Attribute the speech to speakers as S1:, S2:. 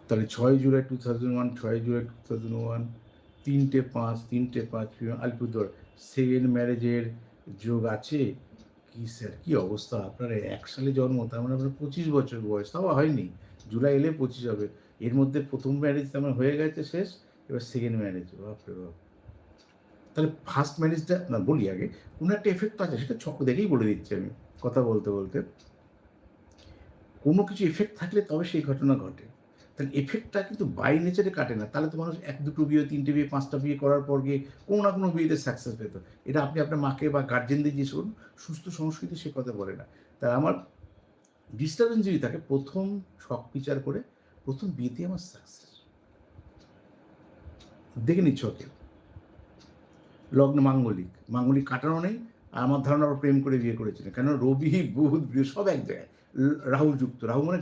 S1: তাহলে 6 জুলাই 2001, 6 জুলাই 2001, 3টে 5, 3টে 5 আলিপুরদুয়ার। সেকেন্ড ম্যারেজের যোগ আছে কি স্যার? কি অবস্থা! আপনার 1 সালে জন্ম, তার মানে আপনার 25 বছর বয়স, তাও হয়নি। জুলাই এলে 25 হবে। এর মধ্যে প্রথম ম্যারেজ তার মানে হয়ে গেছে, শেষ। এবার সেকেন্ড ম্যারেজ, বাপরে বাপ! তাহলে ফার্স্ট ম্যারেজটা না, বলি আগে, কোনো একটা এফেক্ট তো আছে, সেটা ছক দেখেই বলে দিচ্ছি আমি কথা বলতে বলতে। কোনো কিছু এফেক্ট থাকলে তবে সেই ঘটনা ঘটে। তাহলে এফেক্টটা কিন্তু বাই নেচারে কাটে না। তাহলে তো মানুষ ১-২টো বিয়ে, ৩টে বিয়ে, ৫টা বিয়ে করার পর গিয়ে কোনো না কোনো বিয়েতে সাকসেস পেত। এটা আপনি আপনার মাকে বা গার্জেনদের জিজ্ঞেস করুন। সুস্থ সংস্কৃতি সে কথা বলে না। তাই আমার ডিস্টার্বেন্স যদি থাকে, ১ম ছক বিচার করে ১ম বিয়েতেই আমার সাকসেস। দেখে নিই ছকে। লগ্ন মাঙ্গলিক। মাঙ্গলিক কাটানো নেই। আর আমার ধারণা ওরা প্রেম করে বিয়ে করেছিলেন। কেন রবি, বুধ, সব এক জায়গায়। রাহু যুক্ত। রাহু মানে